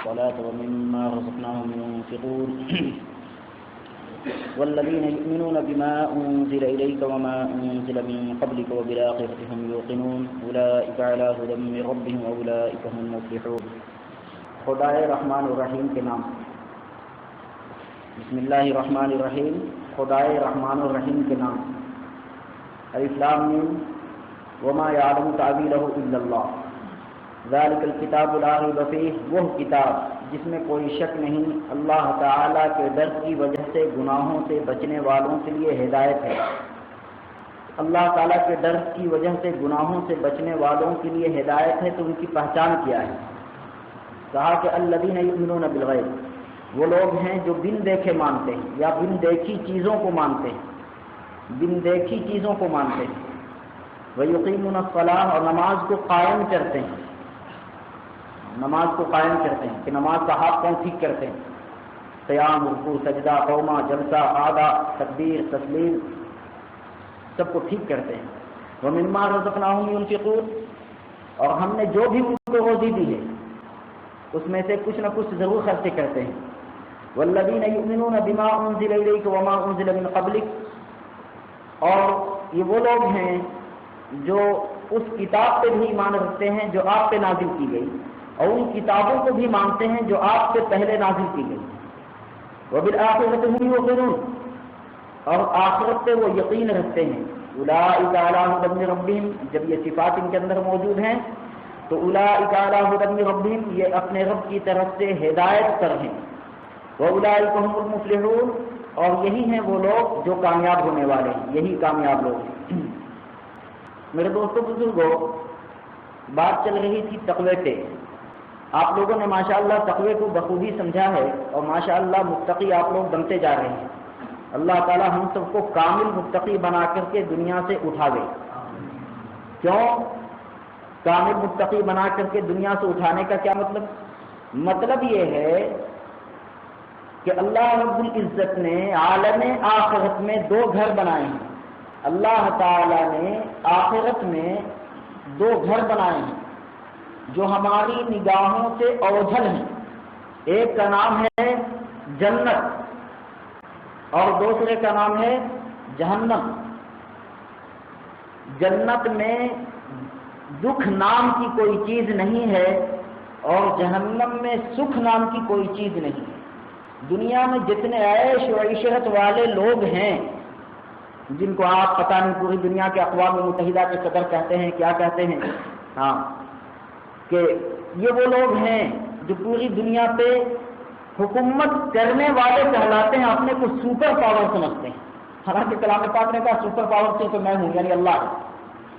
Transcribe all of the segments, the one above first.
الصلاة ومما رزقناهم ينفقون والذين يؤمنون بما أنزل إليك وما أنزل من قبلك وبالآخرة هم يوقنون أولئك على هدى من ربهم وأولئك هم المفلحون. خدائے رحمان الرحیم کے نام. بسم اللہ الرحمن الرحیم. خدائے رحمان الرحیم کے نام. الف لام میم وما يعلم تأویلہ الا اللہ. ذالک الکتاب لا ریب فیہ. وہ کتاب جس میں کوئی شک نہیں، اللہ تعالیٰ کے ڈر کی وجہ سے گناہوں سے بچنے والوں کے لیے ہدایت ہے. اللہ تعالیٰ کے ڈر کی وجہ سے گناہوں سے بچنے والوں کے لیے ہدایت ہے. تو ان کی پہچان کیا ہے؟ کہا کہ الذین یؤمنون بالغیب. وہ لوگ ہیں جو بن دیکھے مانتے ہیں یا بن دیکھی چیزوں کو مانتے ہیں. بن دیکھی چیزوں کو مانتے ہیں. ویقیمون الصلاۃ. اور نماز کو قائم کرتے ہیں. نماز کو قائم کرتے ہیں کہ نماز کا ہاتھ پاؤں ٹھیک کرتے ہیں. قیام، رکوع، سجدہ، قومہ، جلسہ، آدھا، تکبیر، تسلیم، سب کو ٹھیک کرتے ہیں. ومما رزقناہم ينفقون. اور ہم نے جو بھی ان کو روزی دی ہے اس میں سے کچھ نہ کچھ ضرور خرچ کرتے ہیں. والذین یؤمنون بما انزل الیک وما انزل من قبلک. اور یہ وہ لوگ ہیں جو اس کتاب پہ بھی ایمان رکھتے ہیں جو آپ پہ نازل کی گئی، اور ان کتابوں کو بھی مانتے ہیں جو آپ سے پہلے نازل کی گئی. وبالآخرۃ هم یوقنون. اور آخرت پہ وہ یقین رکھتے ہیں. اولئک علی ھدی من ربہم. جب یہ صفات ان کے اندر موجود ہیں تو اولئک علی ھدی من ربہم، یہ اپنے رب کی طرف سے ہدایت پر ہیں. واولئک هم المفلحون. اور یہی ہیں وہ لوگ جو کامیاب ہونے والے ہیں. یہی کامیاب لوگ ہیں. میرے دوستوں بزرگوں، بات چل رہی تھی تقوی پہ. آپ لوگوں نے ماشاءاللہ تقوی کو بخوبی سمجھا ہے اور ماشاءاللہ متقی آپ لوگ بنتے جا رہے ہیں. اللہ تعالی ہم سب کو کامل متقی بنا کر کے دنیا سے اٹھاوے. کیوں کامل متقی بنا کر کے دنیا سے اٹھانے کا کیا مطلب؟ مطلب یہ ہے کہ اللہ رب العزت نے عالم آخرت میں 2 گھر بنائے ہیں. اللہ تعالی نے آخرت میں 2 گھر بنائے ہیں جو ہماری نگاہوں سے اوجھل ہیں. ایک کا نام ہے جنت اور دوسرے کا نام ہے جہنم. جنت میں دکھ نام کی کوئی چیز نہیں ہے اور جہنم میں سکھ نام کی کوئی چیز نہیں ہے. دنیا میں جتنے عیش و عشرت والے لوگ ہیں جن کو آپ پتہ نہیں پوری دنیا کے اقوام متحدہ کے صدر کہتے ہیں، کیا کہتے ہیں، ہاں، کہ یہ وہ لوگ ہیں جو پوری دنیا پہ حکومت کرنے والے کہلاتے ہیں، اپنے کو سپر پاور سمجھتے ہیں. حالانکہ کلام پاک نے کہا سپر پاور سے تو میں ہوں، یعنی اللہ ہے،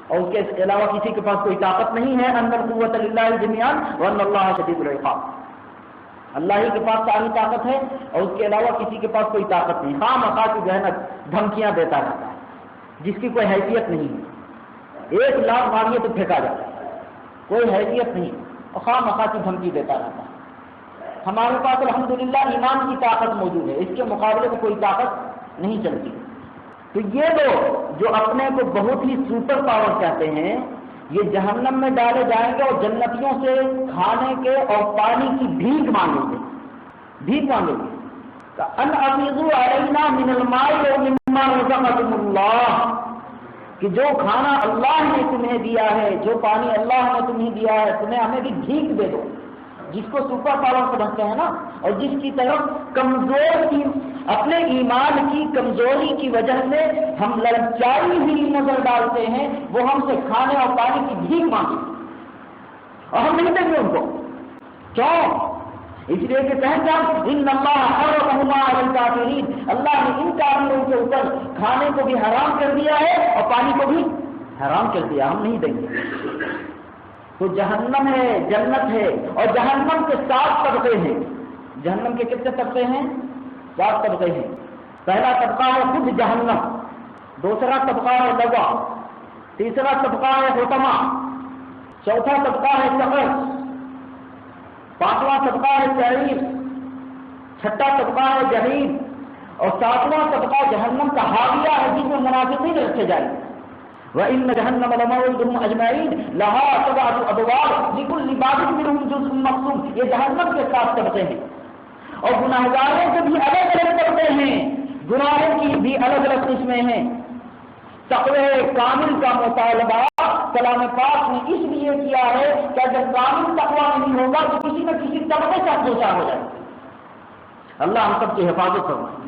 اور اس کے علاوہ کسی کے پاس کوئی طاقت نہیں ہے. ان القوۃ للہ جميعا وان اللہ شدید العقاب. اللہ ہی کے پاس ساری طاقت ہے اور اس کے علاوہ کسی کے پاس کوئی طاقت نہیں. خواہ مخواہ کی ذہنت دھمکیاں دیتا رہتا ہے جس کی کوئی حیثیت نہیں ہے. 1 لاکھ مانگیے تو پھینکا جاتا ہے، کوئی حیثیت نہیں، اور خواہ مخواہ کی دھمکی دیتا رہتا ہے. ہمارے پاس الحمدللہ ایمان کی طاقت موجود ہے، اس کے مقابلے میں کوئی طاقت نہیں چلتی. تو یہ لوگ جو اپنے کو بہت ہی سپر پاور کہتے ہیں یہ جہنم میں ڈالے جائیں گے اور جنتیوں سے کھانے کے اور پانی کی بھیک مانگیں گے. بھیک مانگیں گے ان افیضوا علینا من الماء ومما رزقکم اللہ، کہ جو کھانا اللہ نے تمہیں دیا ہے، جو پانی اللہ نے تمہیں دیا ہے، تمہیں ہمیں بھی بھیک دے دو. جس کو سپر پاور سمجھتے ہیں نا، اور جس کی طرف کمزور کی اپنے ایمان کی کمزوری کی وجہ سے ہم للچائی ہوئی نظر ڈالتے ہیں، وہ ہم سے کھانے اور پانی کی بھیک مانگے اور ہم نہیں دیں گے ان کو. کیوں؟ اس لیے کہ پہچان ان اللہ حرمہما علی الکافرین، اللہ نے ان کافروں کے اوپر کھانے کو بھی حرام کر دیا ہے اور پانی کو بھی حرام کر دیا، ہم نہیں دیں گے. تو جہنم ہے، جنت ہے، اور جہنم کے 7 طبقے ہیں. جہنم کے کتنے طبقے ہیں؟ 7 طبقے ہیں. پہلا طبقہ ہے خود جہنم، دوسرا طبقہ ہے لظا، تیسرا طبقہ ہے حطمہ، چوتھا طبقہ ہے سقر، 5واں طبقہ ہے سعیر، 6واں طبقہ ہے جحیم، اور 7واں طبقہ جہنم کا حاویہ ہے جس میں منافقین رکھے جائیں گے. وَإِنَّ جَهَنَّمَ لَمَوْعِدُهُمْ أَجْمَعِينَ لَهَا سَبْعَةُ أَبْوَابٍ لِكُلِّ بَابٍ مِنْهُمْ جُزْءٌ مَقْسُومٌ. یہ جہنم کے 7 طبقے ہیں اور گناہگاروں کے بھی الگ الگ طبقے ہیں، گناہوں کی بھی الگ الگ قسمیں ہیں. تقوی کامل کا مطالبہ کلام پاک نے اس لیے کیا ہے کہ اگر کامل تقوی نہیں ہوگا تو کسی نہ کسی طبقے سے دوچار ہو جائے. اللہ ہم سب کی حفاظت فرمائے.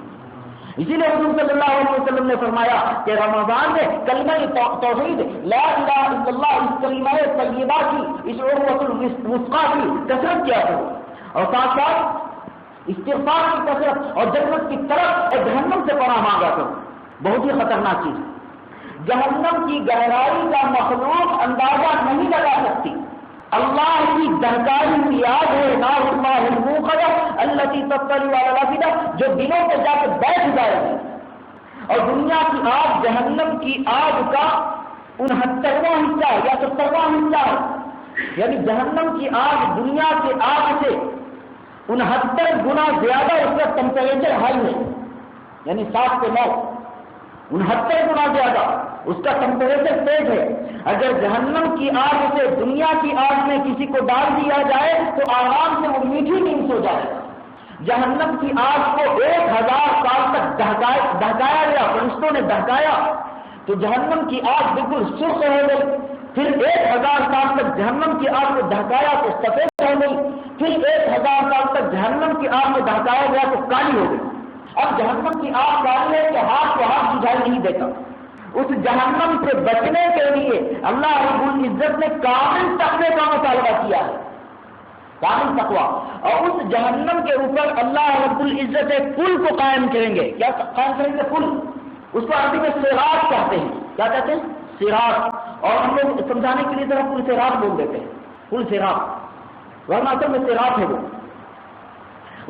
اسی لیے حضور صلی اللہ علیہ وسلم نے فرمایا کہ رمضان میں کلمہ توحید لا الہ الا اللہ، اس کلمہ طیبہ کی، اس عروۃ الوثقی کی کثرت کیا کرو، اور ساتھ ساتھ استغفار کی کثرت اور جنت کی طرف اور جہنم سے پناہ مانگا کرو. بہت ہی خطرناک چیز ہے. جہنم کی گہرائی کا مخلوق اندازہ نہیں لگا سکتی. اللہ کی دہکاری ہوئی آگ ہے، نار اللہ الموقدہ التی تطلع علی الافئدہ، جو دلوں پہ جا کے بیٹھ جائے گی. اور دنیا کی آگ جہنم کی آگ کا 69واں حصہ یا 70واں حصہ ہے. یعنی جہنم کی آگ دنیا کی آگ سے 69 گنا زیادہ اس کا ٹیمپریچر ہائی ہے، یعنی 7 سے 9 69 گنا زیادہ اس کا ٹیمپریچر تیز ہے. اگر جہنم کی آگ سے دنیا کی آگ میں کسی کو ڈال دیا جائے تو آرام سے وہ میٹھی نیند سو جائے. جہنم کی آگ کو 1000 سال تک دہکایا گیا، فرشتوں نے دہکایا تو جہنم کی آگ بالکل سرخ ہو گئی. پھر 1000 سال تک جہنم کی آگ کو دہکایا تو سفید ہو گئی. پھر 1000 سال تک جہنم کی آگ میں دہکایا گیا تو کالی ہو گئی. اب جہنم کی آگ کالی ہے کہ ہاتھ کو ہاتھ بجھائی نہیں دیتا. اس جہنم سے بچنے کے لیے اللہ رب العزت نے کامل تقوی کا مطالبہ کیا ہے، کامل تقوی. اور اس جہنم کے اوپر اللہ رب العزت ایک پل کو قائم کریں گے. کیا قائم کریں گے؟ پل. اس کو عربی میں صراط کہتے ہیں. کیا کہتے ہیں؟ صراط. اور ہم لوگ سمجھانے کے لیے ذرا پل صراط بول دیتے ہیں، پل صراط، ورنہ اصل میں صراط ہے وہ.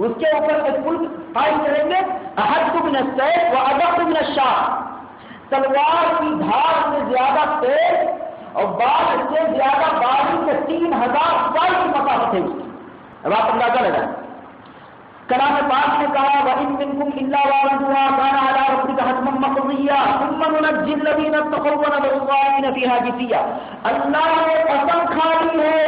اس کے اوپر ایک پل قائم کریں گے. احد من السیف و ادق من الشاہ، تلوار کی دھار سے زیادہ تیز اور بال سے زیادہ باریک سے 3000 سال کی مسافت ہے اس کی. اب آپ اندازہ لگائیں. کلام پاک نے کہا وَإِن مِّنكُمْ إِلَّا وَارِدُهَا كَانَ عَلَىٰ رَبِّكَ حَتْمًا مَّقْضِيًّا ثُمَّ نُنَجِّي الَّذِينَ اتَّقَوْا وَنَذَرُ الظَّالِمِينَ فِيهَا جِثِيًّا. اللہ نے قسم کھا لی ہے،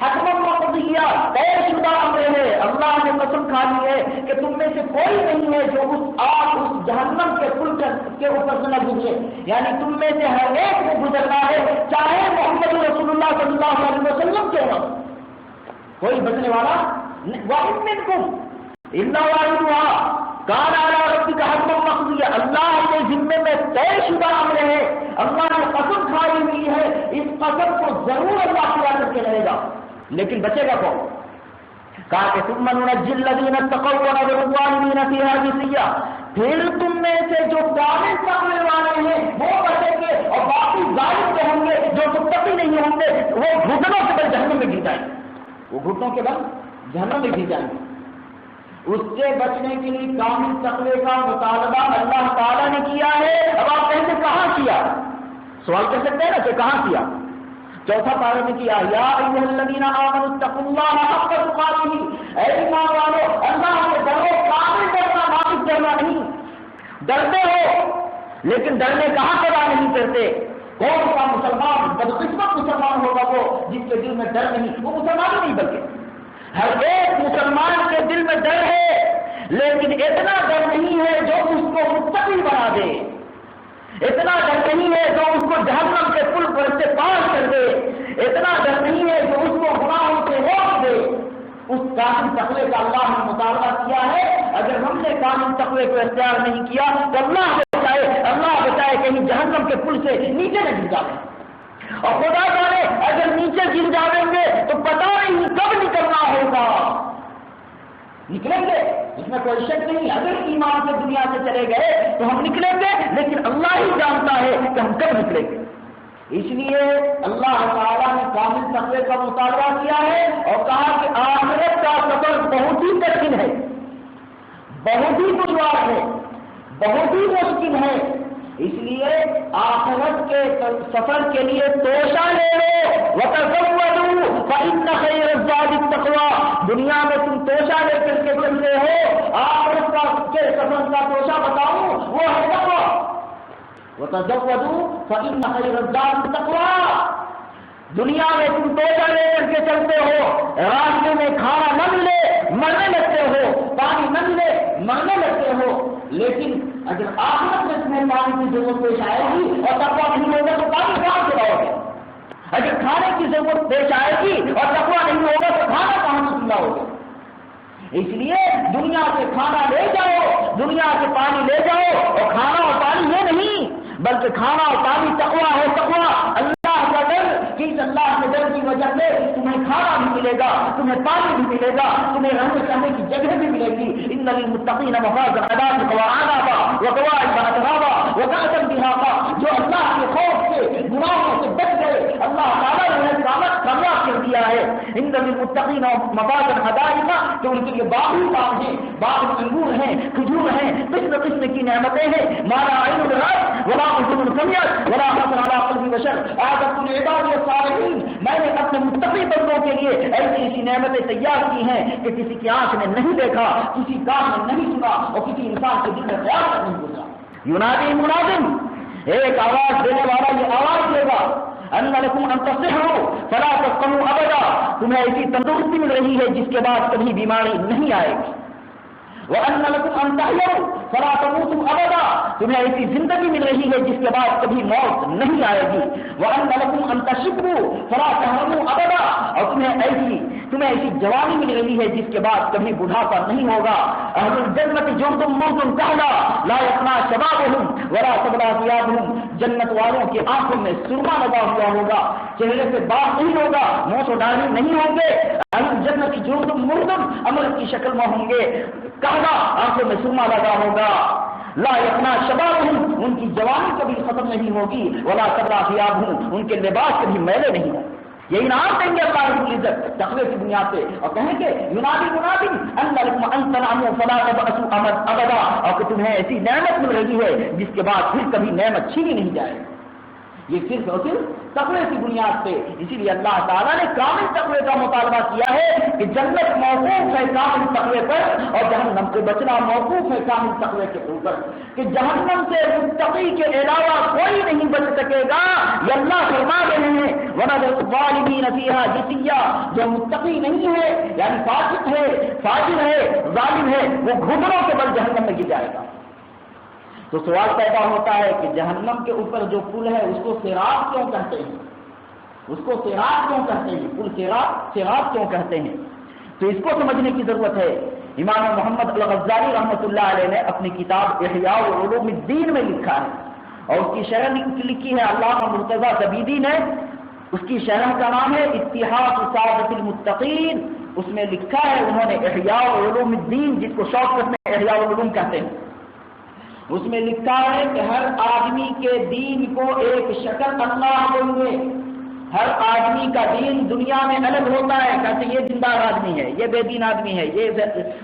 حتمًا مقضیہ، طے شدہ امر ہے. اللہ نے قسم کھا لی ہے کہ تم میں سے کوئی نہیں ہے جو اس آگ، اس جہنم کے پل کے اوپر سے نہ گزرے. یعنی تم میں سے ہر ایک کو گزرنا ہے، چاہے محمد رسول اللہ صلی اللہ علیہ وسلم کیوں نہ. کوئی بچنے والا وَإِن مِّنكُمْ إِلَّا وَارِدُهَا كَانَ عَلَىٰ رَبِّكَ حَتْمًا مَّقْضِيًّا. اللہ کے ذمے میں طے شدہ امر ہے. اللہ نے قسم کھائی ہوئی ہے، اس قسم کو ضرور اللہ پورا کر کے رہے گا. لیکن بچے گا کون؟ کہا کہ ثُمَّ نُنَجِّي الَّذِينَ اتَّقَوْا وَنَذَرُ الظَّالِمِينَ فِيهَا جِثِيًّا. پھر تم میں سے جو کامل تقوی والے ہیں وہ بچیں گے اور باقی ظالم جو ہوں گے، جو متقی نہیں ہوں گے، وہ گھٹنوں کے بل جہنم میں گر جائیں گے. وہ گھٹنوں کے بل جہنم میں گر جائیں گے. اس سے بچنے کے لیے کامل تقوی کا مطالبہ اللہ تعالیٰ نے کیا ہے. اب آپ کہیں گے کہاں کیا؟ سوال کر سکتے ہیں نا کہ کہاں کیا؟ چوتھا پارے میں کیا یا ایھا الذین آمنوا اتقوا اللہ حق تقاتہ. اے ایمان والو، اللہ سے ڈرو، کامل ڈرنا، ناقص ڈرنا نہیں. ڈرتے ہو لیکن ڈرنے کا حق ادا نہیں کرتے. کون سا مسلمان بدقسمت مسلمان ہوگا وہ جس کے دل میں ڈر نہیں؟ وہ مسلمان نہیں بلکہ ہر ایک مسلمان کے دل میں ڈر ہے، لیکن اتنا ڈر نہیں ہے جو اس کو متقی بنا دے. اتنا ڈر نہیں ہے جو اس کو جہنم کے پل پر سے پار کر دے. اتنا ڈر نہیں ہے جو اس کو گناہوں سے روک دے. اس کامل تقوی کا اللہ نے مطالبہ کیا ہے. اگر ہم نے کامل تقوی کو اختیار نہیں کیا تو اللہ بچائے کہیں جہنم کے پل سے نیچے نہ گر جائیں. اور خدا جانے اگر نیچے گر جائیں گے تو پتہ نہیں کب نکلنا ہوگا. نکلیں گے اس میں کوئی شک نہیں. اگر ایمان سے دنیا سے چلے گئے تو ہم نکلیں گے، لیکن اللہ ہی جانتا ہے کہ ہم کب نکلیں گے. اس لیے اللہ تعالیٰ نے کامل تقوی کا مطالبہ کیا ہے اور کہا کہ آخرت کا سفر بہت ہی کٹھن ہے، بہت ہی دشوار ہے، بہت ہی مشکل ہے. اس لیے آخرت کے سفر کے لیے توشہ لے لو. وَتَزَوَّدُوا فَإِنَّ خَيْرَ الزَّادِ التَّقْوَىٰ. دنیا میں تم توشہ لے کر کے چلتے ہو، آخرت کے سفر کا توشہ بتاؤں وہ ہے تقویٰ. وَتَزَوَّدُوا فَإِنَّ خَيْرَ الزَّادِ التَّقْوَىٰ۔ دنیا میں تم توجہ لے کر کے چلتے ہو، راستے میں کھانا نہ ملے مرنے لگتے ہو، پانی نہ ملے مرنے لگتے ہو، لیکن اگر آخرت میں تمہیں پانی کی ضرورت پیش آئے گی اور تقویٰ نہیں ہوگا تو پانی کہاں سے لاؤ گے؟ اگر کھانے کی ضرورت پیش آئے گی اور تقویٰ نہیں ہوگا تو کھانا کہاں سے لاؤ گے؟ اس لیے دنیا سے کھانا لے جاؤ، دنیا سے پانی لے جاؤ، اور کھانا اور پانی یہ نہیں بلکہ کھانا اور پانی تقویٰ ہے، تقویٰ اللہ کا ڈر، کہ اس اللہ کے ڈر کی وجہ سے تمہیں کھانا بھی ملے گا، تمہیں پانی بھی ملے گا، تمہیں رہنے سہنے کی جگہ بھی ملے گی۔ ان للمتقین مفازا حدائق وعنابا وکواعب اترابا وکأسا دہاقا، جو اللہ کے خوف سے گناہوں سے بچ گئے اللہ تعالیٰ نے انہیں کامیاب کر دیا ہے۔ ان للمتقین مفازا حدائق، کہ ان کے لیے باغ ہیں، باغ انگور ہیں، کھجور ہیں، قسم قسم کی نعمتیں ہیں، مالا عین رأت ولا اذن سمعت ولا خطر على قلب بشر اعددت لعبادي الصالحين، میں نے اپنے متقی بندوں کے لیے ایسی ایسی نعمتیں تیار کی ہیں کہ کسی کی آنکھ نے نہیں دیکھا، کسی کان نے نہیں سنا، اور کسی انسان کے دل میں خیال تک نہیں گزرا۔ ینادی منادن، ایک آواز دینے والا یہ آواز دے گا، ان لکم ان تصحوا فلا تسقموا ابدا، تمہیں ایسی تندرستی مل رہی ہے جس کے بعد کبھی بیماری نہیں آئے گی۔ وَأَنَّ لَكُمْ أَن تَحْيَوْا فَلَا تَمُوتُوا أَبَدًا، تمہیں ایسی زندگی مل رہی ہے جس کے بعد کبھی موت نہیں آئے گی۔ وَأَنَّ لَكُمْ أَن تَشِبُّوا فَلَا تَهْرَمُوا أَبَدًا، اور تمہیں ایسی جوانی مل رہی ہے جس کے بعد کبھی بڑھاپا نہیں ہوگا۔ اہل الجنت جند مرد کہلا لا يفنى شبابهم ولا تبلى ثيابهم، جنت والوں کی آنکھوں میں سرما لگا ہوا ہوگا، چہرے سے بال نہیں ہوگا، منہ و داڑھی نہیں ہوں گے۔ اہل الجنت جند مرد عمل کی شکل میں ہوں گے، کہلا آنکھوں میں سرما لگا ہوگا، لا یفنا شبابہم، ان کی جوانی کبھی ختم نہیں ہوگی، ولا تبلی ثیابہم، ان کے لباس کبھی میلے نہیں ہوں۔ یہ انعام دیں گے اللہ رب العزت تقوی کی بنیاد پہ، اور کہیں گے ینادی منادی ان لکم ان تنعموا فلا تبأسوا ابدا، اور کہ تمہیں ایسی نعمت مل رہی ہے جس کے بعد پھر کبھی نعمت چھینی نہیں جائے۔ یہ صرف اور صرف تقوی کی بنیاد پہ، اسی لیے اللہ تعالیٰ نے کامل تقوی کا مطالبہ کیا ہے کہ جنت موقوف ہے کامل تقوی پر، اور جہنم سے بچنا موقوف ہے کامل تقوی کے اوپر، کہ جہنم سے متقی کے علاوہ کوئی نہیں بچ سکے گا۔ یہ اللہ فرما رہے ہیں وَنَذَرُ الظَّالِمِينَ فِيهَا جِثِيًّا، جو متقی نہیں ہے یعنی فاسق ہے، فاجر ہے، ظالم ہے، وہ گھٹنوں کے بل جہنم میں گر جائے گا۔ تو سوال پیدا ہوتا ہے کہ جہنم کے اوپر جو پل ہے اس کو صراط کیوں کہتے ہیں؟ اس کو صراط کیوں کہتے ہیں؟ پل صراط کیوں کہتے ہیں؟ تو اس کو سمجھنے کی ضرورت ہے۔ امام محمد الغزالی رحمۃ اللہ علیہ نے اپنی کتاب احیاء علوم الدین میں لکھا ہے، اور اس کی شرح لکھی ہے علامہ مرتضیٰ زبیدی نے، اس کی شرح کا نام ہے اتحاد سعادت المتقین۔ اس میں لکھا ہے انہوں نے احیاء علوم الدین، جس کو شارٹ کٹ میں احیاء علوم کہتے ہیں، اس میں لکھا ہے کہ ہر آدمی کے دین کو ایک شکل اللہ دیں گے۔ ہر آدمی کا دین دنیا میں الگ ہوتا ہے، کہتے یہ دیندار آدمی ہے، یہ بے دین آدمی ہے، یہ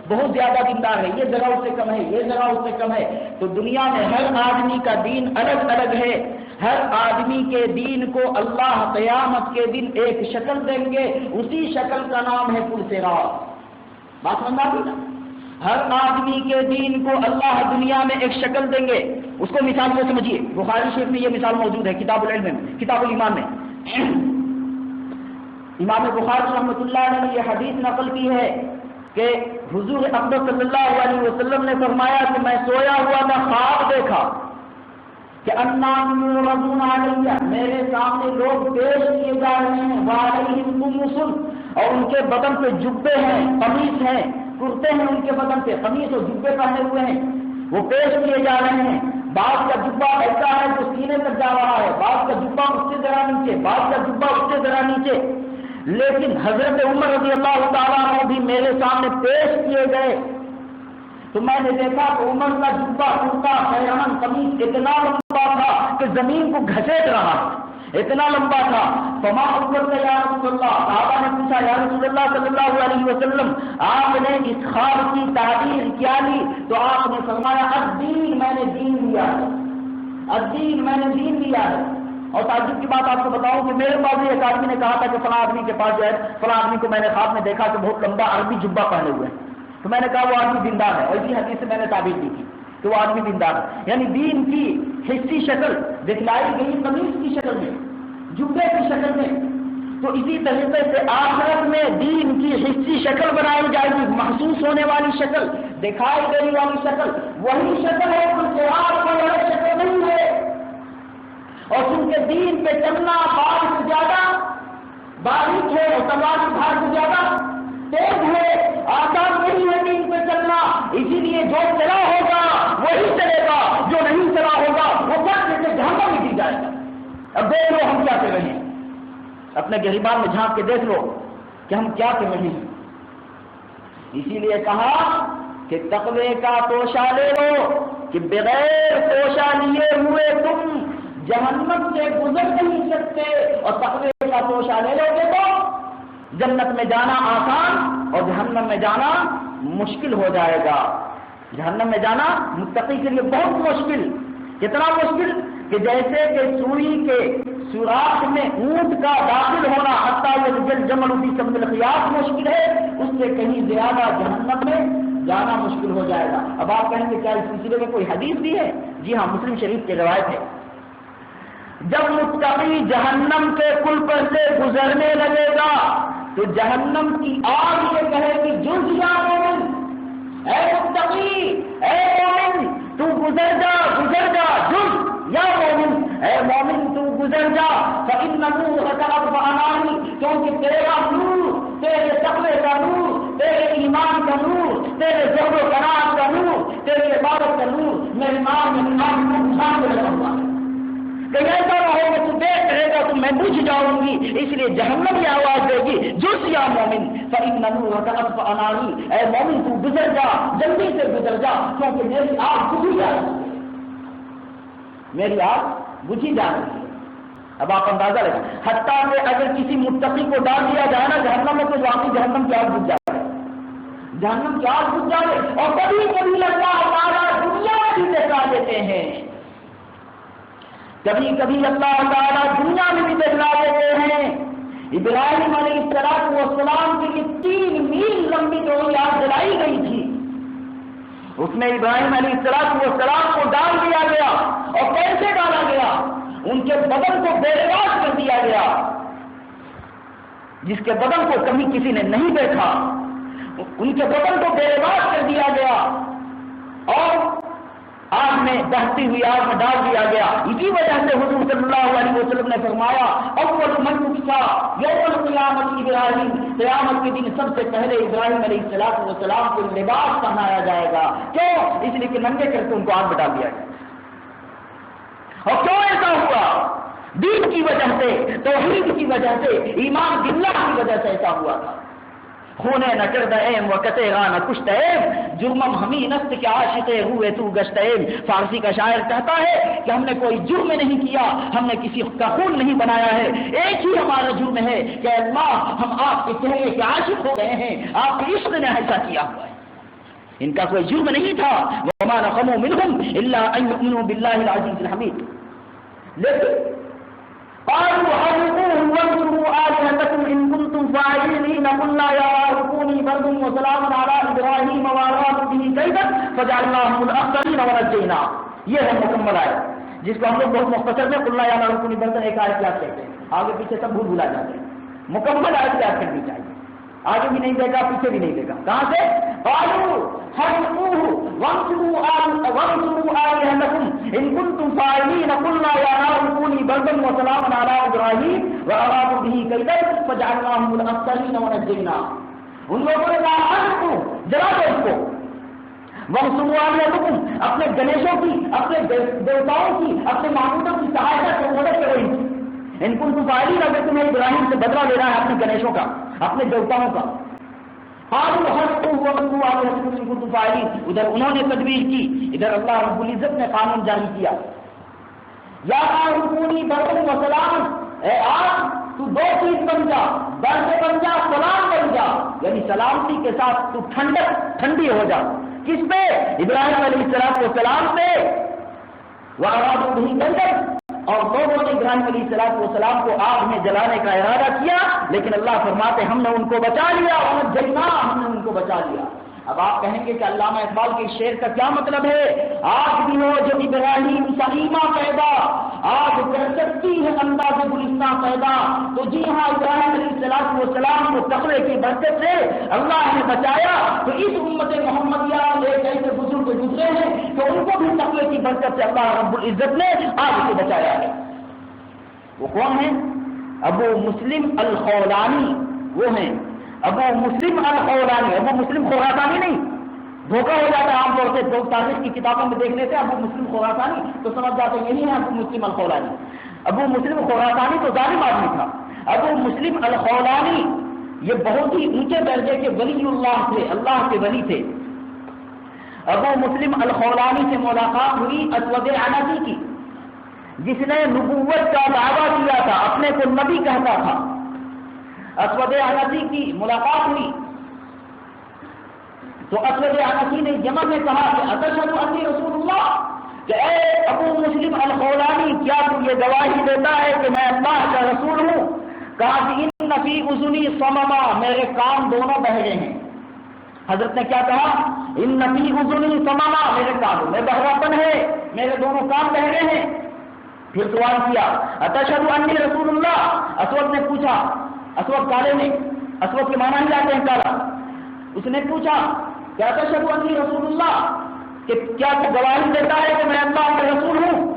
بہت زیادہ دیندار ہے، یہ ذرا اس سے کم ہے، یہ ذرا اس سے کم ہے۔ تو دنیا میں ہر آدمی کا دین الگ الگ ہے۔ ہر آدمی کے دین کو اللہ قیامت کے دن ایک شکل دیں گے، اسی شکل کا نام ہے پل صراط۔ بات سمجھ آتی نا؟ ہر آدمی کے دین کو اللہ دنیا میں ایک شکل دیں گے، اس کو مثال کو سمجھیے، بخاری شریف میں یہ مثال موجود ہے، کتاب العلم میں، کتاب الایمان میں۔ امام بخاری رحمۃ اللہ علیہ نے یہ حدیث نقل کی ہے کہ حضور اقدس صلی اللہ علیہ وسلم نے فرمایا کہ میں سویا ہوا میں خواب دیکھا کہ الناس یعرضون علیہ، میرے سامنے لوگ پیش کیے جا رہے ہیں، وعلیہم قمیص، اور ان کے بدن پہ جبے ہیں، قمیص ہیں، کرتے ہیں ان کے بدن پہ، قمیص اور جبے پہنے ہوئے ہیں، وہ پیش کیے جا رہے ہیں۔ بعض کا جبہ ایسا ہے جو سینے تک جا رہا ہے، بعض کا جبہ اس سے ذرا نیچے، بعض کا جبہ اس سے ذرا نیچے، لیکن حضرت عمر رضی اللہ تعالیٰ عنہ بھی میرے سامنے پیش کیے گئے، تو میں نے دیکھا کہ عمر کا جبہ کرتا پیرہن قمیص اتنا لمبا تھا کہ زمین کو گھسیٹ رہا، اتنا لمبا تھا۔ فما عمر کا یا رسول اللہ، صحابہ نے پوچھا یا رسول اللہ صلی اللہ علیہ وسلم، آپ نے اس خواب کی تعبیر کیا لی؟ تو آپ نے فرمایا الدین، میں نے دین لیا ہے، الدین، میں نے دین لیا ہے۔ اور تعجب کی بات آپ کو بتاؤں کہ میرے پاس بھی ایک آدمی نے کہا تھا کہ فلاں آدمی کے پاس جو ہے، فلاں آدمی کو میں نے خواب میں دیکھا کہ بہت لمبا عربی جبہ پہنے ہوئے ہیں، تو میں نے کہا وہ آدمی دیندار ہے، اور اسی حدیث سے میں نے تعبیر دی تھی کہ تو وہ آدمی دیندار ہے. یعنی دین کی حصی شکل دکھلائی گئی قمیص کی شکل میں، جبے کی شکل میں. تو اسی طریقے سے آخرت میں دین کی حصی شکل بنائی جائے گی، محسوس ہونے والی شکل، دکھائی گئی والی شکل وہی شکل ہے، کوئی اور کوئی الگ شکل نہیں ہے. اور چونکہ دین پہ چلنا بال سے زیادہ باریک ہے اور تلوار کی دھار سے زیادہ تیز ہے، آسان نہیں ہے دین پہ چلنا. اسی لیے جو چلا ہوگا وہی چلے گا، جو نہیں چلا ہوگا وہ کیا کہتے جہنم میں گر جائے گا. اب دیکھ لو ہم کیا کر رہے ہیں، اپنے گریبان میں جھانک کے دیکھ لو کہ ہم کیا کر رہے ہیں. اسی لیے کہا کہ تقوی کا توشہ لے لو کہ بغیر توشہ لیے ہوئے تم جہنم سے گزر نہیں سکتے، اور تقوی کا توشہ لے لو گے تو جنت میں جانا آسان اور جہنم میں جانا مشکل ہو جائے گا. جہنم میں جانا متقی کے لیے بہت مشکل. کتنا مشکل کہ جیسے کہ سوئی کے سوراخ میں اونٹ کا داخل ہونا حتیٰ یلج الجمل فی سم الخیاط مشکل ہے، اس سے کہیں زیادہ جہنم میں جانا مشکل ہو جائے گا. اب آپ کہیں گے کیا اس سلسلے میں کوئی حدیث بھی ہے؟ جی ہاں، مسلم شریف کی روایت ہے. جب متقی جہنم کے پل پر سے گزرنے لگے گا تو جہنم کی آگ یہ کہے گی جز یا مومن، اے متقی، اے مومن تو گزر جا جز یا مومن، اے مومن تو گزر جا. فإن نورک اطفأنانی، کیونکہ تیرا نور، تیرے تقوی کا نور، تیرے ایمان کا نور، تیرے زہد و قناعت کا نور، تیرے عبادت کا نور میرے ایمان میں بجھانے لگا ہوا ہے. کہ ایسا نہ ہو کہ تو دیکھ رہے گا تو میں بجھ جاؤں گی، اس لیے جہنم یہ آواز دے گی جز یا مومن فإن نورک اطفأنانی، اے مومن تو گزر جا، جلدی سے گزر جا، کیونکہ میری آگ بجھی جا رہی ہے، میری آگ بجھی جا رہی ہے. اب آپ اندازہ لگا، حتیٰ کہ اگر کسی متقی کو ڈال دیا جائے نا جہنم میں تو واقعی جہنم کی آگ بجھ جائے، جہنم کی آگ بجھ جائے. اور کبھی کبھی اللہ تعالیٰ دنیا میں بھی دکھا دیتے ہیں، کبھی کبھی اللہ تعالیٰ دنیا میں بھی دکھلا دیتے ہیں. ابراہیم علیہ السلام کی 3 میل لمبی جو آگ جلائی گئی تھی، اس میں ابراہیم علیہ السلام کو ڈال دیا گیا. اور کیسے ڈالا گیا؟ ان کے بدن کو بے لباس کر دیا گیا، جس کے بدن کو کبھی کسی نے نہیں دیکھا، ان کے بدن کو بے لباس کر دیا گیا اور آگ میں دہتی ہوئی آگ میں ڈال دیا گیا. اسی وجہ سے حضور صلی اللہ علیہ وسلم نے فرمایا اول من یکسا یوم القیامت ابراہیم، قیامت کے دن سب سے پہلے ابراہیم علیہ السلام کو لباس پہنایا جائے گا. کیوں؟ اس لیے کہ ننگے کر کے ان کو آگ میں ڈال دیا گیا. اور کیوں ایسا ہوا؟ دین کی وجہ سے، توحید کی وجہ سے، ایمان باللہ کی وجہ سے ایسا ہوا تھا. خونے نہ کرد ایم و کتےگا نہ کشت ایم، جرمم ہمیں نست کے عاشقے ہوئے تو گشت ایم. فارسی کا شاعر کہتا ہے کہ ہم نے کوئی جرم نہیں کیا، ہم نے کسی کا خون نہیں بنایا ہے، ایک ہی ہمارا جرم ہے کہ اللہ ہم آپ کے چہرے کے عاشق ہو گئے ہیں، آپ کے عشق نے ایسا کیا ہوا ہے. ان کا کوئی جرم نہیں تھا. وما نقموا منهم الا ان يؤمنوا بالله العزيز الحميد. لیکن قالوا حرقوه وانصروا آلهتكم إن كنتم فاعلين قلنا يا نار كوني بردا وسلاما على إبراهيم وأرادوا به كيدا فجعلناهم الأخسرين ونجيناه. یہ ہے مکمل آیت جس کو ہم لوگ بہت مختصر میں قلنا یا نار کونی بردا ایک آیت یاد کرتے ہیں، آگے پیچھے سب بھول بھلا جاتے ہیں. مکمل آیت یاد کرنی چاہیے، آگے بھی نہیں دے گا پیچھے بھی نہیں دے گا. کہاں سے؟ قالوا حرقوه وانصروا آلهتكم إن كنتم فاعلين قلنا يا نار كوني بردا وسلاما على إبراهيم وأرادوا به كيدا فجعلناهم الأخسرين ونجيناه. ان لوگوں نے کہا حرقوه، جلا دو اس کو. وانصروا آلهتكم، اپنے گنیشوں کی، اپنے دیوتاؤں کی، اپنے معبودوں کی سہایتا سے مدد کرو. ان كنتم فاعلين، اگر تمہیں ابراہیم سے بدلہ لینا ہے اپنے گنیشوں کا، اپنے دیوتاؤں کا. ادھر انہوں نے تدبیر کی، ادھر اللہ رب العزت نے قانون جاری کیا. یا رکونی برتن و سلام، اے آگ تو 2 چیز بن جا، برد بن جا، سلام بن جا. یعنی سلامتی کے ساتھ تو ٹھنڈی ہو جا. کس پہ؟ ابراہیم علیہ السلام پہ. وَأَرَادُوا بِهِ كَيْدًا، اور لوگوں نے ابراہیم علیہ السلام کو آگ میں جلانے کا ارادہ کیا، لیکن اللہ فرماتے ہم نے ان کو بچا لیا. ہم نے ان کو بچا لیا. اب آپ کہیں گے کہ علامہ اقبال کے شعر کا کیا مطلب ہے؟ آج بھی ہو جو ابراہیم سلیمہ پیدا، آج کر سکتی ہے انداز گلستان پیدا۔ تو جی ہاں، ابراہیم علیہ السلام کو تقوی کی برکت سے اللہ نے بچایا، تو اس امت محمدیہ ایک ایسے بزرگ گزرے ہیں کہ ان کو بھی تقوی کی برکت سے اللہ رب العزت نے آج سے بچایا ہے۔ وہ کون ہیں؟ ابو مسلم الخولانی، وہ ہیں ابو مسلم الخولانی، ابو مسلم خراسانی نہیں۔ دھوکہ ہو جاتا ہے عام طور سے، لوگ تاریخ کی کتابوں میں دیکھ لیتے ہیں ابو مسلم خراسانی تو سمجھ جاتے ہیں یہی ہے ابو مسلم الخولانی۔ ابو مسلم خراسانی تو ظالم آدمی تھا، ابو مسلم الخولانی یہ بہت ہی اونچے درجے کے ولی اللہ تھے، اللہ کے ولی تھے۔ ابو مسلم الخولانی سے ملاقات ہوئی اسود عنسی کی، جس نے نبوت کا دعویٰ کیا تھا، اپنے کو نبی کہتا تھا۔ اسود عنسی کی ملاقات ہوئی تو اسود عنسی نے یمن میں کہا کہ اتشہد انی رسول اللہ، کہ اے ابو مسلم الخولانی کیا تو یہ گواہی دیتا ہے کہ میں اللہ کا رسول ہوں؟ کہا کہ ان فی اذنی صمما، میرے کان دونوں بہرے ہیں۔ حضرت نے کیا کہا؟ ان فی اذنی صمما، میرے کان میں بہراپن ہے، میرے دونوں کان بہرے ہیں۔ پھر سوال کیا اتشہد انی رسول اللہ، اسود نے پوچھا، اسود کالے نے، اسود کے معنی ہی آتے ہیں کالا۔ اس نے پوچھا کہ اتشہد انی رسول اللہ، کہ کیا تو گواہی دیتا ہے کہ میں اللہ کا رسول ہوں؟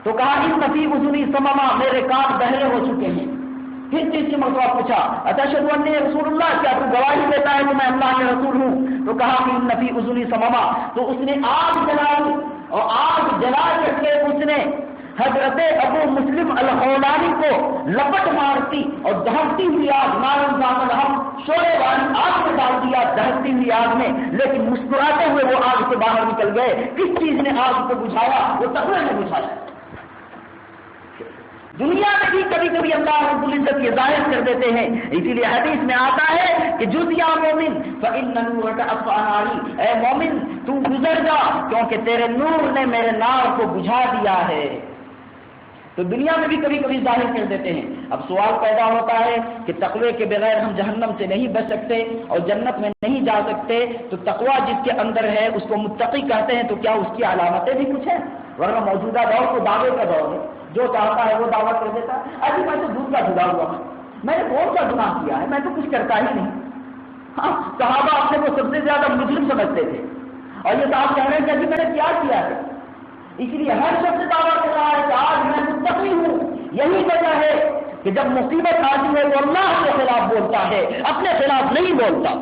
تو کہا ان فی اذنی صمما، میرے کان بہرے ہو چکے ہیں۔ پھر تیسری مرتبہ پوچھا اتشہد انی رسول اللہ، کیا تو گواہی دیتا ہے کہ میں اللہ کا رسول ہوں؟ تو کہا کہ ان فی اذنی صمما۔ تو اس نے آگ جلائی اور آگ جلا کر کے اس نے حضرت ابو مسلم الخولانی کو لپٹ مارتی اور دہتی ہوئی آگ، نارن زامن ہم شعلے والی آگ میں ڈال دیا، دہتی ہوئی آگ میں، لیکن مسکراتے ہوئے وہ آگ سے باہر نکل گئے۔ کس چیز نے آگ کو بجھایا؟ وہ تقوی نے بجھایا۔ دنیا میں بھی کبھی کبھی اللہ رب العزت یہ ظاہر کر دیتے ہیں، اسی لیے حدیث میں آتا ہے کہ جز یا مومن فإن نورک اطفأ ناری، اے مومن تو گزر جا کیونکہ تیرے نور نے میرے نار کو بجھا دیا ہے۔ تو دنیا میں بھی کبھی کبھی ظاہر کر دیتے ہیں۔ اب سوال پیدا ہوتا ہے کہ تقوی کے بغیر ہم جہنم سے نہیں بچ سکتے اور جنت میں نہیں جا سکتے، تو تقوی جس کے اندر ہے اس کو متقی کہتے ہیں، تو کیا اس کی علامتیں بھی کچھ ہیں؟ ورنہ موجودہ دور تو دعوے کا دور ہے، جو چاہتا ہے وہ دعویٰ کر دیتا ہے۔ ابھی میں تو دودھ کا جدا ہوا ہوں، میں نے کون سا گناہ کیا ہے، میں تو کچھ کرتا ہی نہیں۔ ہاں، صحابہ اپنے کو سب سے زیادہ مجرم سمجھتے تھے، اور یہ صاحب کہہ رہے ہیں کہ ابھی میں نے کیا کیا ہے۔ اس لیے ہر شخص دعویٰ کر رہا ہے کہ آج میں متقی ہوں۔ یہی وجہ ہے کہ جب مصیبت آتی ہے وہ اللہ کے خلاف بولتا ہے، اپنے خلاف نہیں بولتا۔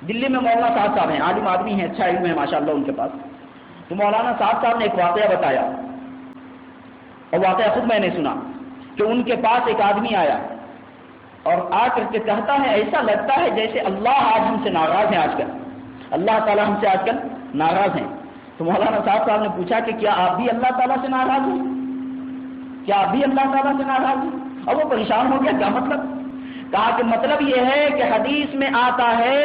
دلی میں مولانا صاحب ہیں، عالم آدمی ہیں، اچھا علم ہے ماشاءاللہ ان کے پاس۔ تو مولانا صاحب نے ایک واقعہ بتایا، اور واقعہ خود میں نے سنا کہ ان کے پاس ایک آدمی آیا اور آ کر کے کہتا ہے ایسا لگتا ہے جیسے اللہ آج ہم سے ناراض ہیں، آج کل اللہ تعالیٰ ہم سے آج کل ناراض ہیں۔ تو مولانا صاحب نے پوچھا کہ کیا آپ بھی اللہ تعالیٰ سے ناراض ہیں؟ کیا آپ بھی اللہ تعالیٰ سے ناراض ہیں؟ اور وہ پریشان ہو گیا، کیا مطلب؟ کہا کہ مطلب یہ ہے کہ حدیث میں آتا ہے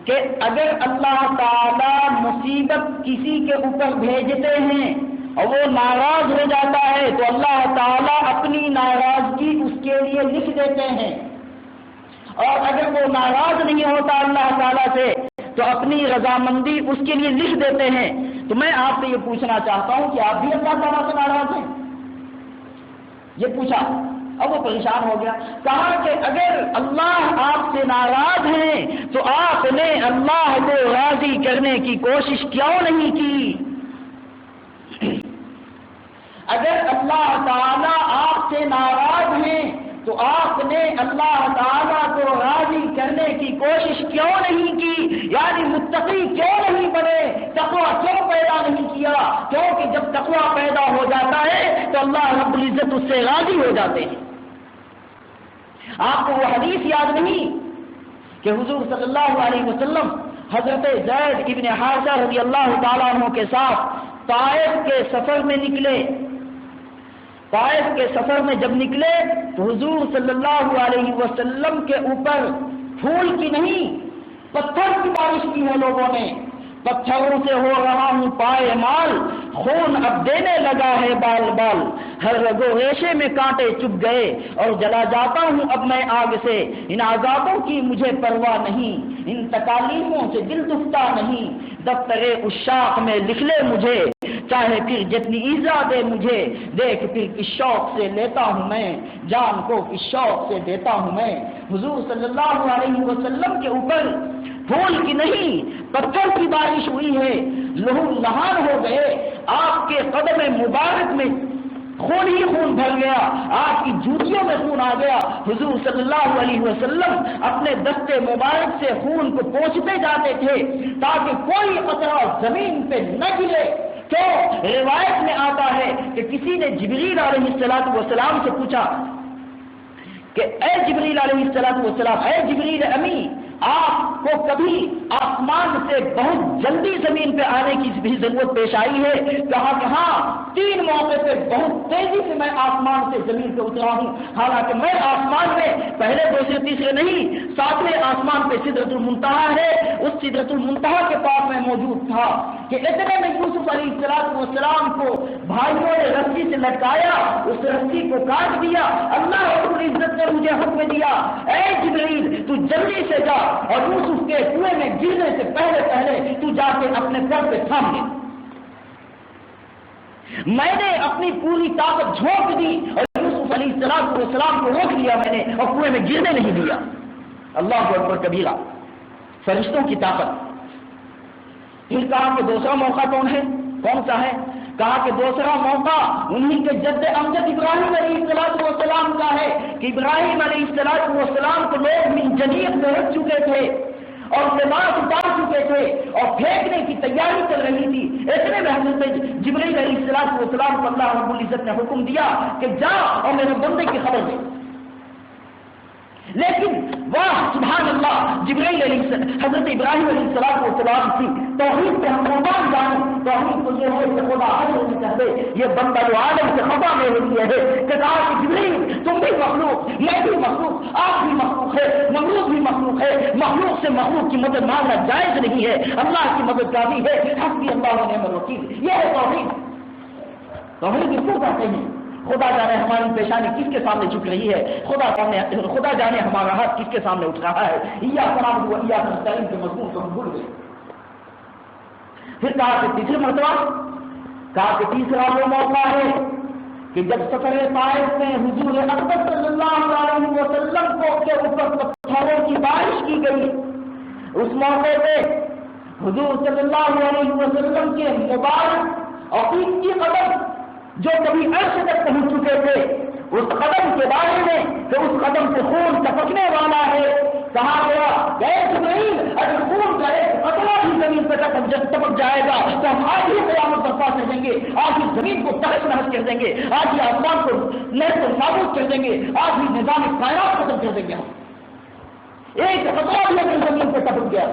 کہ اگر اللہ تعالیٰ مصیبت کسی کے اوپر بھیجتے ہیں اور وہ ناراض ہو جاتا ہے تو اللہ تعالیٰ اپنی ناراضگی اس کے لیے لکھ دیتے ہیں، اور اگر وہ ناراض نہیں ہوتا اللہ تعالیٰ سے تو اپنی رضامندی اس کے لیے لکھ دیتے ہیں۔ تو میں آپ سے یہ پوچھنا چاہتا ہوں کہ آپ بھی اللہ تعالیٰ سے ناراض ہیں؟ یہ پوچھا، اب وہ پریشان ہو گیا۔ کہا کہ اگر اللہ آپ سے ناراض ہیں تو آپ نے اللہ کو راضی کرنے کی کوشش کیوں نہیں کی؟ اگر اللہ تعالیٰ آپ سے ناراض ہیں تو آپ نے اللہ تعالیٰ کو راضی کرنے کی کوشش کیوں نہیں کی؟ یعنی متقی کیوں نہیں بنے، تقویٰ کیوں پیدا نہیں کیا؟ کیونکہ جب تقویٰ پیدا ہو جاتا ہے تو اللہ رب العزت اس سے راضی ہو جاتے ہیں۔ آپ کو وہ حدیث یاد نہیں کہ حضور صلی اللہ علیہ وسلم حضرت زید ابن حارثہ رضی اللہ تعالیٰ عنہ کے ساتھ طائف کے سفر میں نکلے؟ طائف کے سفر میں جب نکلے تو حضور صلی اللہ علیہ وسلم کے اوپر پھول کی نہیں پتھر کی بارش کی ہے لوگوں نے۔ پتھروں سے ہو رہا ہوں پائے مال، خون اب دینے لگا ہے بال بال، ہر رگ و ریشے میں کانٹے چپ گئے اور جلا جاتا ہوں اب میں آگ سے، ان عذابوں کی مجھے پرواہ نہیں، ان تکالیفوں سے دل دکھتا نہیں، دفتر عشاق میں لکھ لے مجھے، چاہے پھر جتنی ایزا دے مجھے، دیکھ پھر کس شوق سے لیتا ہوں میں، جان کو کس شوق سے دیتا ہوں میں۔ حضور صلی اللہ علیہ وسلم کے اوپر پھول کی نہیں پتھر کی بارش ہوئی ہے، لہو لہان ہو گئے، آپ کے قدم مبارک میں خون ہی خون بھر گیا، آپ کی جوتیوں میں خون آ گیا۔ حضور صلی اللہ علیہ وسلم اپنے دستے مبارک سے خون کو پوچھتے جاتے تھے تاکہ کوئی قطرہ زمین پہ نہ گرے۔ کیوں؟ روایت میں آتا ہے کہ کسی نے جبریل علیہ السلام سے پوچھا کہ اے جبریل علیہ السلام، اے جبریل امی، آپ کو کبھی آسمان سے بہت جلدی زمین پہ آنے کی بھی ضرورت پیش آئی ہے؟ کہا کہ ہاں، 3 موقع پہ بہت تیزی سے میں آسمان سے زمین پہ اترا ہوں، حالانکہ میں آسمان میں پہلے دوسرے تیسرے نہیں، 7ویں آسمان پہ سدرۃ المنتہا ہے، اس سدرۃ المنتہا کے پاس میں موجود تھا کہ اتنے میں یوسف علیہ السلام کو بھائیوں نے رسی سے لٹکایا، اس رسی کو کاٹ دیا۔ اللہ رب العزت نے مجھے حکم دیا، اے جبریل تو جلدی سے جا اور یوسف کے کنویں میں گرنے سے پہلے تو جا کے اپنے سر پہ تھام دے۔ میں نے اپنی پوری طاقت جھونک دی اور یوسف علیہ السلام کو روک لیا میں نے، اور کنویں میں گرنے نہیں دیا۔ اللہ اکبر کبیرہ، فرشتوں کی طاقت۔ پھر کہا کہ دوسرا موقع کون سا ہے؟ کہا کہ دوسرا موقع انہی کے جد امجد ابراہیم علیہ السلام کا ہے کہ ابراہیم علیہ السلام کو لوگ من جنیت میں رکھ چکے تھے اور لباس اتار چکے تھے اور پھینکنے کی تیاری چل رہی تھی۔ اتنے میں حضرت جبرائیل علیہ السلام کو اللہ رب العزت نے حکم دیا کہ جا اور میرے بندے کی خبر دے۔ لیکن واہ سبحان اللہ، جبرائیل حضرت ابراہیم علیہ السلام کی توحید پہ ہم قربان جائیں۔ توحید کو یہ ہے کہ خدا نہیں چاہتے، یہ بندہ جو عالم سے خطا میں ہوتی ہے کہ کہا کہ جبرائیل تم بھی مخلوق، میں بھی مخلوق، آپ بھی مخلوق ہے، مخلوق بھی مخلوق ہے، مخلوق سے مخلوق کی مدد مانگنا جائز نہیں ہے، اللہ کی مدد کافی ہے، حسبی اللہ و نعم الوکیل۔ یہ ہے توحید۔ توحید کس کو کہتے ہیں؟ خدا جانے ہماری پیشانی کس کے سامنے جھک رہی ہے، خدا جانے ہمارا ہاتھ کس کے سامنے اٹھ رہا ہے۔ ایاک نعبد و ایاک نستعین کے مضمون کو ہم بھول گئے۔ پھر کہا کہ تیسری مرتبہ، کہا کہ تیسرا وہ موقع ہے کہ جب سفر طائف میں حضور اکبر صلی اللہ علیہ وسلم کو کے اوپر پتھروں کی بارش کی گئی، اس موقع پہ حضور صلی اللہ علیہ وسلم کے مبارک اور قیمتی قدم جو کبھی عرش تک پہنچ چکے تھے، اس قدم کے بارے میں کہ اس قدم سے خون ٹپکنے والا ہے، کہا گیا کہ اے جبرائیل اگر خون کا ایک قطرہ بھی زمین پہ ٹپک جائے گا تو ہم آج ہی قیامت برپا کر دیں گے، آج ہی زمین کو تہس نہس کر دیں گے، آج ہی آسمان کو نیست و نابود کر دیں گے، آج ہی نظام کائنات ختم کر دیں گے۔ ہم ایک قطرہ بھی اگر زمین پہ ٹپک گیا،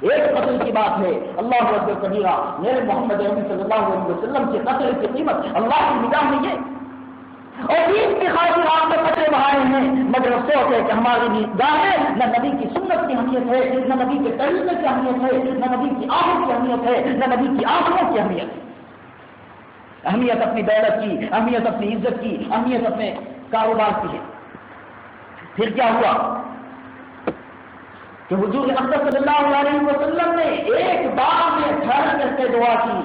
ایک قتل کی بات ہے، اللہ اکبر کبیرہ، میرے محمد عربی صلی اللہ علیہ وسلم کے قتل کی قیمت اللہ کی نگاہ میں یہ، اور دین کی خاطر آپ نے قتل بہائے ہیں، مگر افسوس ہے کہ ہماری نگاہ میں نہ نبی کی سنت کی اہمیت ہے، نہ نبی کے طریقے کی اہمیت ہے، نہ نبی کی آنکھوں کی اہمیت ہے، نہ نبی کی آنکھوں کی اہمیت ہے۔ اہمیت اپنی دولت کی، اہمیت اپنی عزت کی، اہمیت اپنے کاروبار کی ہے۔ پھر کیا ہوا کہ حضور اکبر صلی اللہ علیہ وسلم نے ایک بار میں ٹھہر کر کے دعا کی،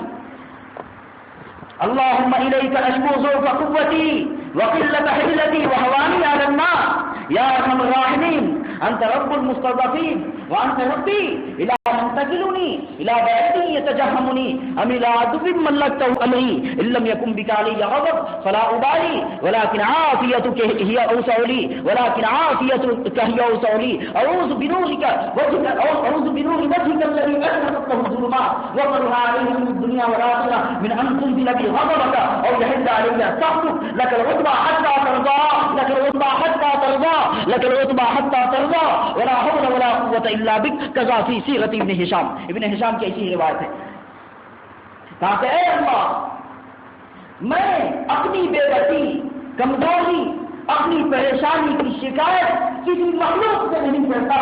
اللہم الیک اشکو ضعف قوتی وقلت حیلتی وہوانی علی الناس یا ارحم الراحمین انت رب المستضعفین وانت ربی الی من تکلنی الی بعید یتجہمنی ام الی عدو ملکتہ علی ان لم یکن بک علی غضب فلا ابالی ولکن عافیتک ہی اوسع لی ولکن عافیتک ہی اوسع لی اعوذ بنورک وجهک اعوذ بنور وجهک الذی اشرقت له الظلمات وقرها علیہ من الدنیا والآخرہ من ان تنزل بی غضبک او یحل علی سخطک لک العتبى حتى ترضى لك العتبى حتى ترضى لك العتبى حتى ترضى ولا حول ولا قوة الا بك كذا في سیرت ابن ہشام۔ ابن ہشام کی ایسی روایت ہے، کہا کہ اے اللہ میں اپنی بے بسی، کمزوری، اپنی پریشانی کی شکایت کسی مخلوق سے نہیں ڈرتا.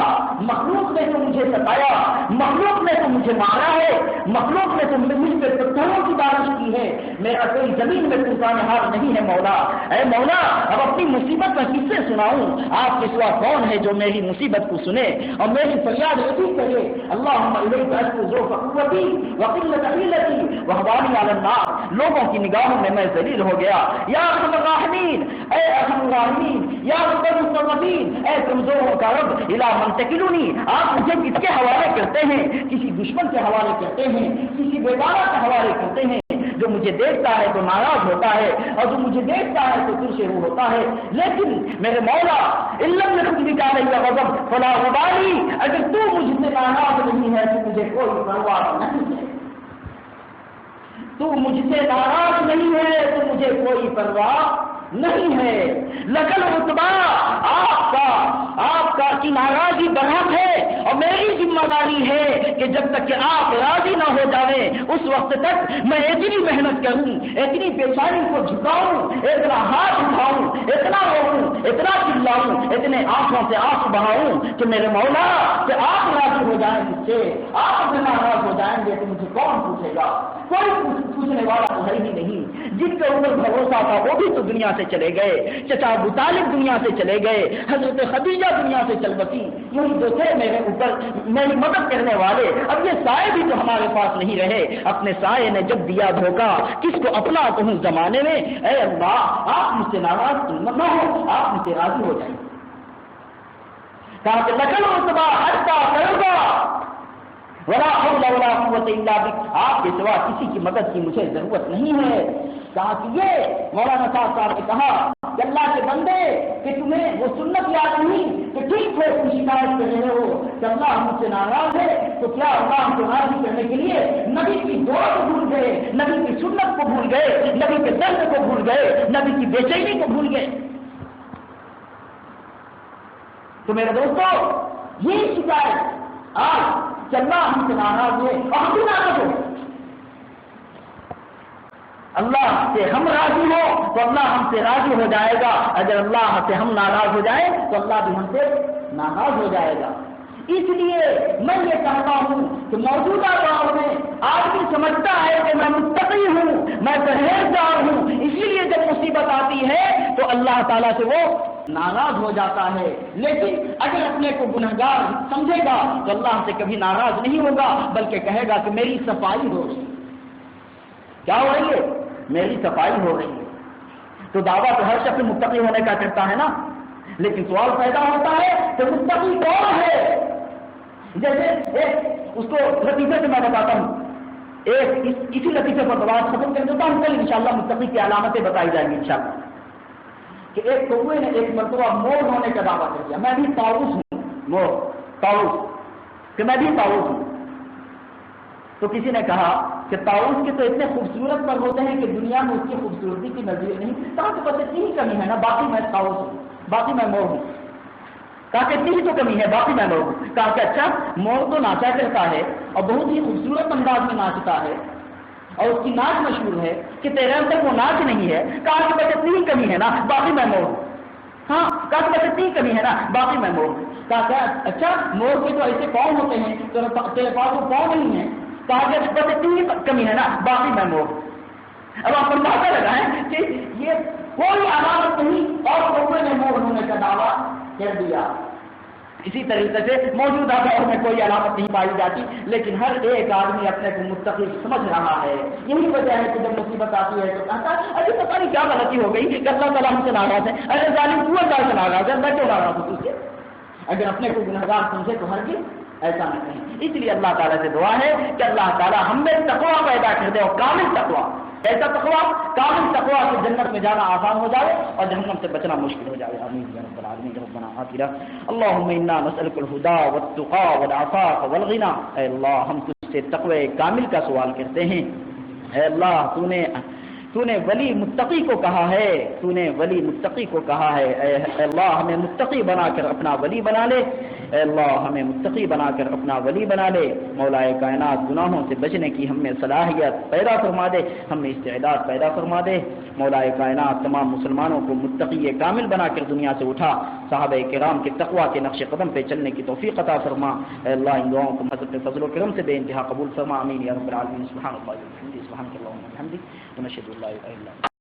مخلوق نے تو مجھے ستایا, مخلوق نے تو مجھے مارا ہے, مخلوق نے تو مجھ پہ پتھروں کی بارش کی ہے, میرا کوئی زمین میں طوفان ہار نہیں ہے مولا. اے مولا, اب اپنی مصیبت میں کس سے سناؤں؟ آپ کے سوا کون ہے جو میری مصیبت کو سنے اور میری فریاد یہ کرے؟ اللہم الیک اشکو ذوف قوتی وقلت حیلتی وہوانی علی النار. لوگوں کی نگاہوں میں میں ذلیل ہو گیا. یا ارحم الراحمین, اے ارحم الراحمین, یا رب المصرفین, اے کمزوروں کا رب, الی من تکلونی, آپ مجھے کس کے حوالے کرتے ہیں؟ کسی دشمن کے حوالے کرتے ہیں, کسی بیگانہ کے حوالے کرتے ہیں. جو مجھے دیکھتا ہے تو ناراض ہوتا ہے, اور جو مجھے دیکھتا ہے تو دل سے روح ہوتا ہے. لیکن میرے مولا, علم میں خود نکالے گا غضب فلا غباری, اگر تو مجھ سے ناراض نہیں ہے تو مجھے کوئی پرواہ نہیں ہے. تو مجھ سے ناراض نہیں ہے تو مجھے کوئی پرواہ نہیں ہے. لکل رتبہ, آپ کا کی ناراضی برحق ہے, اور میری ذمہ داری ہے کہ جب تک کہ آپ راضی نہ ہو جائیں اس وقت تک میں اتنی محنت کروں, اتنی پیشانی کو جھکاؤں, اتنا ہاتھ اٹھاؤں, اتنا روؤں, اتنا چلاؤں, اتنے آنکھوں سے آنسو بہاؤں کہ میرے مولا کہ آپ راضی ہو جائیں مجھ سے. آپ اگر ناراض ہو جائیں گے تو مجھے کون پوچھے گا؟ کوئی پوچھنے والا تو ہے ہی نہیں. جن کے اوپر بھروسہ تھا وہ بھی تو دنیا سے چلے گئے, چچا ابو طالب دنیا سے چلے گئے, حضرت خدیجہ دنیا سے چل بسی. یہی جو تھے میرے اوپر میری مدد کرنے والے, اب یہ سائے بھی تو ہمارے پاس نہیں رہے. اپنے سائے نے جب دیا دھوکہ, کس کو اپنا کہوں زمانے میں. اے اللہ, آپ مجھ سے ناراض نہ ہو, آپ مجھ سے راضی ہو جائیں. کہا کہ لکل رتبہ حتیٰ کربا ولا حول ولا قوت الا بک, آپ کے سوا کسی کی مدد کی مجھے ضرورت نہیں ہے. کہا کہ یہ مولانا صاحب نے کہا کہ اللہ کے بندے کہ تمہیں وہ سنت یاد نہیں کہ ٹھیک ہے تم شکایت کر رہے ہو کہ اللہ ہم سے ناراض ہے, تو کیا اللہ ہم کو راضی کرنے کے لیے نبی کی دعا کو بھول گئے, نبی کی سنت کو بھول گئے, نبی کے درد کو بھول گئے, نبی کی بے چینی کو بھول گئے؟ تو میرے دوستو, یہ شکایت آج چلنا ہم سے ناراض ہوئے اور ہم بھی ناراض ہو. اللہ سے ہم راضی ہو تو اللہ ہم سے راضی ہو جائے گا, اگر اللہ سے ہم ناراض ہو جائیں تو اللہ بھی ہم سے ناراض ہو جائے گا. اس لیے میں یہ کہتا ہوں کہ موجودہ دور میں آدمی سمجھتا ہے کہ میں متقی ہوں, میں پرہیزگار ہوں, اسی لیے جب مصیبت آتی ہے تو اللہ تعالیٰ سے وہ ناراض ہو جاتا ہے. لیکن اگر اپنے کو گنہگار سمجھے گا تو اللہ سے کبھی ناراض نہیں ہوگا, بلکہ کہے گا کہ میری صفائی ہو رہی. کیا ہو رہی ہے؟ میری صفائی ہو رہی ہے. تو دعویٰ تو ہر شخص متقی ہونے کا کرتا ہے نا, لیکن سوال پیدا ہوتا ہے کہ متقی کون ہے؟ جیسے اس کو لطیفے سے میں بتاتا ہوں, اسی لطیفے پر بات ختم کر دیتا ہوں, کل انشاءاللہ متقی کی علامتیں بتائی جائیں گی انشاءاللہ. کہ ایک کوے نے ایک مرتبہ مور ہونے کا دعویٰ کر دیا, میں بھی طاؤس ہوں, مور طاؤس, کہ میں بھی طاؤس ہوں. تو کسی نے کہا کہ طاؤس کے تو اتنے خوبصورت پر ہوتے ہیں کہ دنیا میں اس کی خوبصورتی کی نظیر نہیں. کہا کہ بس اتنی ہی کمی ہے نا, باقی میں طاؤس ہوں, باقی میں مور ہوں. کہا کہ اتنی ہی تو کمی ہے, باقی میں مور ہوں. کہا کہ اچھا, مور تو ناچا کرتا ہے اور بہت ہی خوبصورت انداز میں ناچتا ہے اور اس کی ناچ مشہور ہے, کہ تیرے اندر وہ ناچ نہیں ہے. کہا کہ بس اتنی ہی کمی ہے نا, باقی میں مور ہوں. ہاں, کہا کہ بس اتنی ہی کمی ہے نا, باقی میں مور ہوں. کہا کہ اچھا, مور کے تو ایسے پاؤں ہوتے ہیں, تیرے پاس وہ پاؤں نہیں ہے. کہا کہ بس اتنی ہی کمی ہے نا, باقی میں مور ہوں. اب آپ اندازہ لگائیں کہ یہ کوئی علامت نہیں اور کوے نے مور ہونے کا دعویٰ کر دیا. اسی طریقے سے موجودہ دور میں کوئی علامت نہیں پائی جاتی, لیکن ہر ایک آدمی اپنے کو متقی سمجھ رہا ہے. یہی وجہ ہے کہ جب مصیبت آتی ہے تو کہتا ہے ارے پتہ نہیں کیا غلطی ہو گئی کہ اللہ تعالیٰ ہم سے ناراض ہے. ارے ظالم تو اللہ سے ناراض ہے, میں کیوں ناراض ہوں تجھ سے؟ اگر اپنے کو گنہگار سمجھے تو ہرگز ایسا نہ کہیں. اس لیے اللہ تعالیٰ سے دعا ہے کہ اللہ تعالیٰ ہم میں تقویٰ پیدا کر دے, اور کامل تقویٰ, ایسا تقویٰ, کامل تقویٰ کہ جنت میں جانا آسان ہو جائے اور جہنم سے بچنا مشکل ہو جائے. آمین یا رب العالمین. ربنا آتنا اللہم انا نسألک الہدی والتقی والعفاف والغنی. اے اللہ, ہم تجھ سے تقوی کامل کا سوال کرتے ہیں. اے اللہ, تو نے ولی متقی کو کہا ہے, تو نے ولی متقی کو کہا ہے. اے اللہ, ہمیں متقی بنا کر اپنا ولی بنا لے. اے اللہ ہمیں متقی بنا کر اپنا ولی بنا لے، مولا کائنات گناہوں سے بچنے کی ہم میں صلاحیت پیدا فرما دے، ہم میں استعداد پیدا فرما دے، مولا کائنات تمام مسلمانوں کو متقی کامل بنا کر دنیا سے اٹھا، صحابہ کرام کے تقوی کے نقش قدم پہ چلنے کی توفیق عطا فرما، اے اللہ ان دعاؤں کو حضرت فضل و کرم سے بے انتہا قبول فرما، آمین یا رب العالمین، سبحان اللہ وبحمدہ، سبحانک اللہم وبحمدک، ونشہد ان لا الہ الا انت